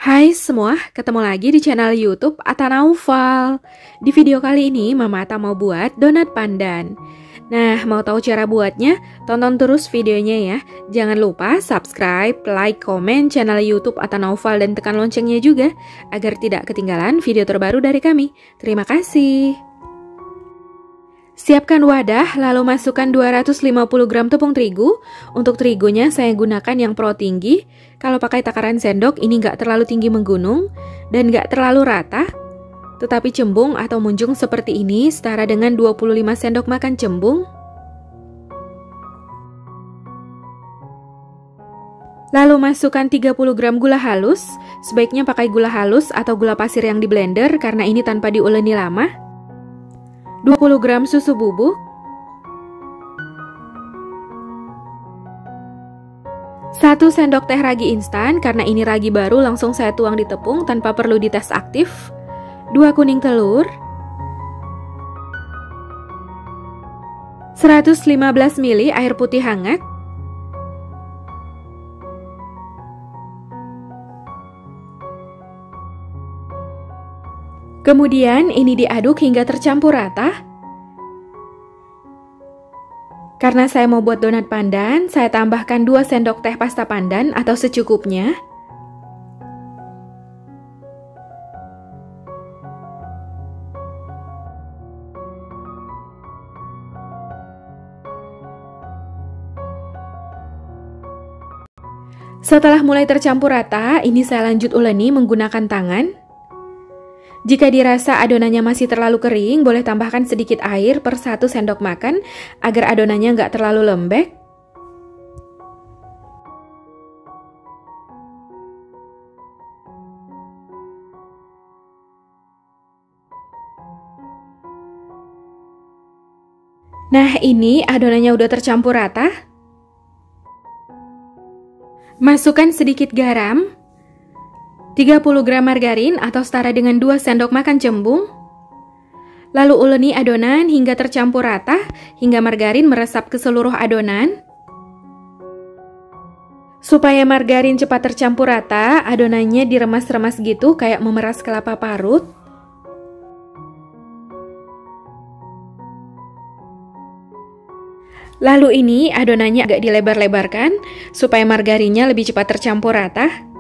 Hai semua, ketemu lagi di channel YouTube Atta Naufal. Di video kali ini, Mama Atta mau buat donat pandan. Nah, mau tahu cara buatnya? Tonton terus videonya ya. Jangan lupa subscribe, like, komen channel YouTube Atta Naufal dan tekan loncengnya juga agar tidak ketinggalan video terbaru dari kami. Terima kasih. Siapkan wadah, lalu masukkan 250 gram tepung terigu. Untuk terigunya saya gunakan yang pro tinggi. Kalau pakai takaran sendok ini nggak terlalu tinggi menggunung dan nggak terlalu rata. Tetapi cembung atau munjung seperti ini setara dengan 25 sendok makan cembung. Lalu masukkan 30 gram gula halus. Sebaiknya pakai gula halus atau gula pasir yang di blender karena ini tanpa diuleni lama. 20 gram susu bubuk, 1 sendok teh ragi instan, karena ini ragi baru langsung saya tuang di tepung tanpa perlu dites aktif, 2 kuning telur, 115 ml air putih hangat, kemudian ini diaduk hingga tercampur rata. Karena saya mau buat donat pandan, saya tambahkan 2 sendok teh pasta pandan atau secukupnya. Setelah mulai tercampur rata, ini saya lanjut uleni menggunakan tangan. Jika dirasa adonannya masih terlalu kering, boleh tambahkan sedikit air per 1 sendok makan agar adonannya nggak terlalu lembek. Nah, ini adonannya udah tercampur rata. Masukkan sedikit garam, 30 gram margarin atau setara dengan 2 sendok makan cembung. Lalu uleni adonan hingga tercampur rata, hingga margarin meresap ke seluruh adonan. Supaya margarin cepat tercampur rata, adonannya diremas-remas gitu kayak memeras kelapa parut. Lalu ini adonannya agak dilebar-lebarkan supaya margarinnya lebih cepat tercampur rata.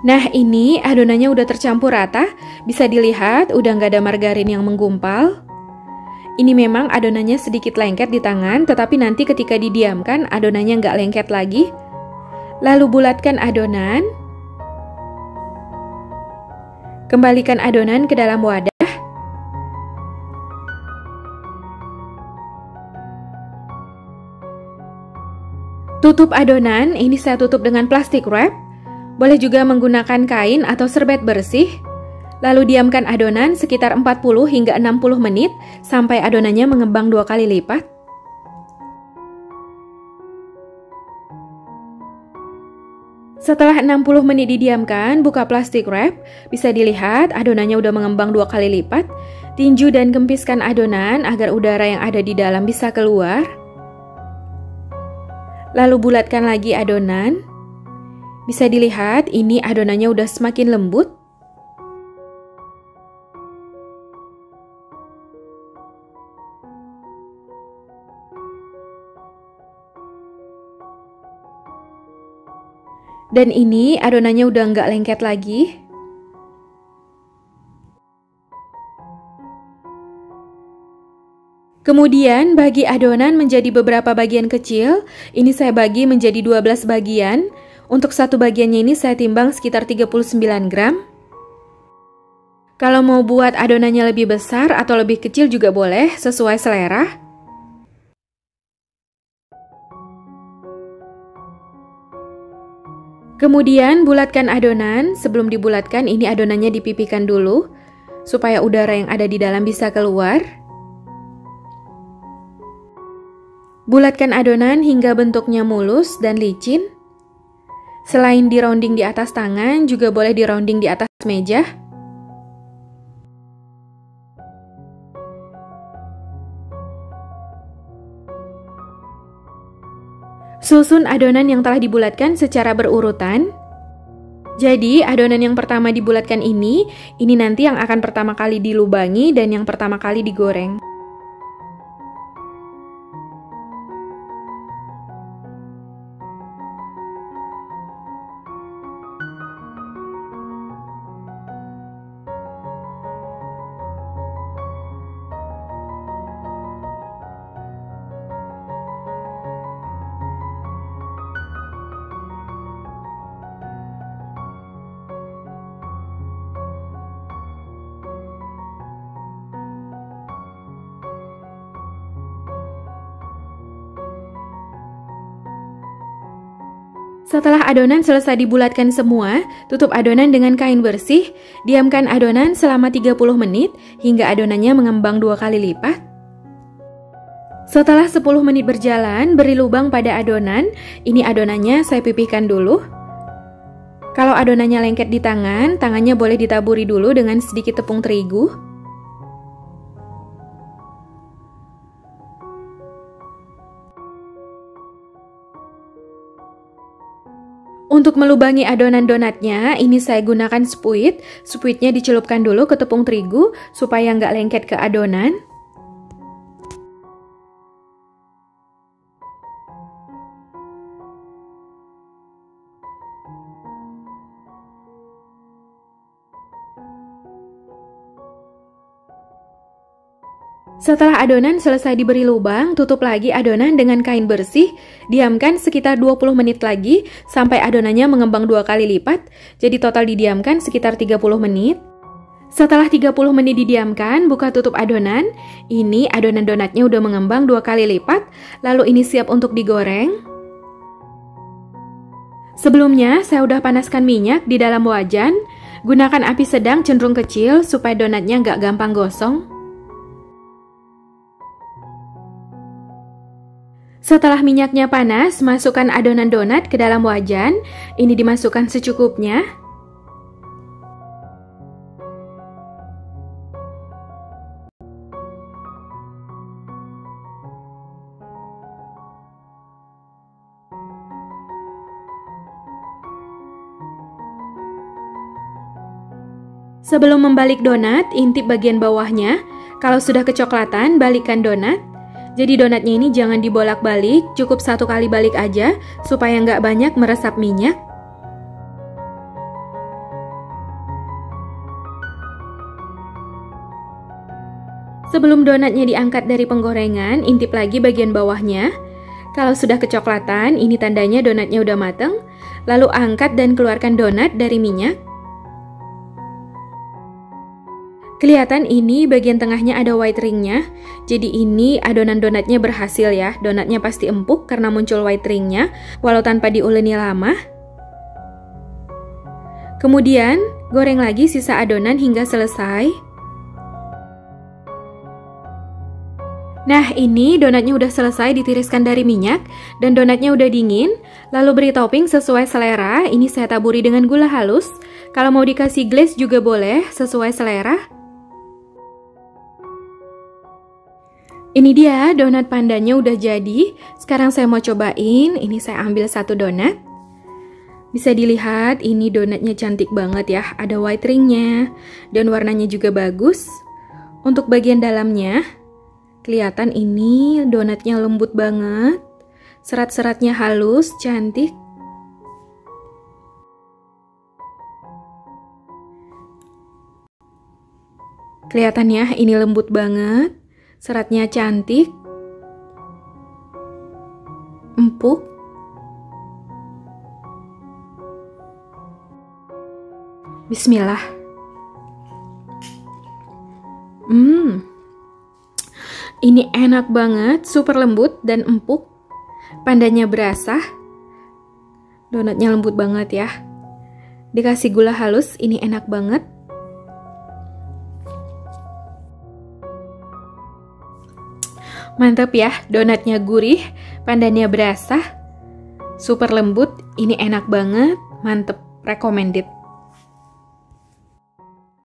Nah, ini adonannya udah tercampur rata. Bisa dilihat udah nggak ada margarin yang menggumpal. Ini memang adonannya sedikit lengket di tangan, tetapi nanti ketika didiamkan adonannya nggak lengket lagi. Lalu bulatkan adonan. Kembalikan adonan ke dalam wadah. Tutup adonan, ini saya tutup dengan plastik wrap. Boleh juga menggunakan kain atau serbet bersih. Lalu diamkan adonan sekitar 40 hingga 60 menit sampai adonannya mengembang 2 kali lipat. Setelah 60 menit didiamkan, buka plastik wrap. Bisa dilihat adonannya udah mengembang 2 kali lipat. Tinju dan kempiskan adonan agar udara yang ada di dalam bisa keluar. Lalu bulatkan lagi adonan. Bisa dilihat ini adonannya udah semakin lembut. Dan ini adonannya udah nggak lengket lagi. Kemudian bagi adonan menjadi beberapa bagian kecil. Ini saya bagi menjadi 12 bagian. Untuk satu bagiannya ini saya timbang sekitar 39 gram. Kalau mau buat adonannya lebih besar atau lebih kecil juga boleh, sesuai selera. Kemudian bulatkan adonan. Sebelum dibulatkan ini adonannya dipipikan dulu supaya udara yang ada di dalam bisa keluar. Bulatkan adonan hingga bentuknya mulus dan licin. Selain di rounding di atas tangan, juga boleh di rounding di atas meja. Susun adonan yang telah dibulatkan secara berurutan. Jadi, adonan yang pertama dibulatkan ini nanti yang akan pertama kali dilubangi dan yang pertama kali digoreng. Setelah adonan selesai dibulatkan semua, tutup adonan dengan kain bersih, diamkan adonan selama 30 menit hingga adonannya mengembang 2 kali lipat. Setelah 10 menit berjalan, beri lubang pada adonan. Ini adonannya saya pipihkan dulu. Kalau adonannya lengket di tangan, tangannya boleh ditaburi dulu dengan sedikit tepung terigu. Untuk melubangi adonan donatnya, ini saya gunakan spuit. Spuitnya dicelupkan dulu ke tepung terigu supaya nggak lengket ke adonan. Setelah adonan selesai diberi lubang, tutup lagi adonan dengan kain bersih. Diamkan sekitar 20 menit lagi sampai adonannya mengembang 2 kali lipat. Jadi total didiamkan sekitar 30 menit. Setelah 30 menit didiamkan, buka tutup adonan. Ini adonan donatnya udah mengembang 2 kali lipat. Lalu ini siap untuk digoreng. Sebelumnya saya udah panaskan minyak di dalam wajan. Gunakan api sedang cenderung kecil supaya donatnya nggak gampang gosong. Setelah minyaknya panas, masukkan adonan donat ke dalam wajan. Ini dimasukkan secukupnya. Sebelum membalik donat, intip bagian bawahnya. Kalau sudah kecoklatan, balikkan donat. Jadi donatnya ini jangan dibolak-balik, cukup 1 kali balik aja supaya nggak banyak meresap minyak. Sebelum donatnya diangkat dari penggorengan, intip lagi bagian bawahnya. Kalau sudah kecoklatan, ini tandanya donatnya udah mateng. Lalu angkat dan keluarkan donat dari minyak. Kelihatan ini bagian tengahnya ada white ringnya. Jadi ini adonan donatnya berhasil ya. Donatnya pasti empuk karena muncul white ringnya, walau tanpa diuleni lama. Kemudian goreng lagi sisa adonan hingga selesai. Nah, ini donatnya udah selesai ditiriskan dari minyak dan donatnya udah dingin. Lalu beri topping sesuai selera. Ini saya taburi dengan gula halus. Kalau mau dikasih glaze juga boleh, sesuai selera. Ini dia donat pandanya udah jadi. Sekarang saya mau cobain. Ini saya ambil 1 donat. Bisa dilihat ini donatnya cantik banget ya. Ada white ringnya dan warnanya juga bagus. Untuk bagian dalamnya, kelihatan ini donatnya lembut banget. Serat-seratnya halus, cantik. Kelihatan ya, ini lembut banget. Seratnya cantik, empuk. Bismillah. Ini enak banget, super lembut dan empuk. Pandanya berasa. Donatnya lembut banget ya. Dikasih gula halus, ini enak banget. Mantep ya, donatnya gurih, pandannya berasa, super lembut, ini enak banget, mantep, recommended.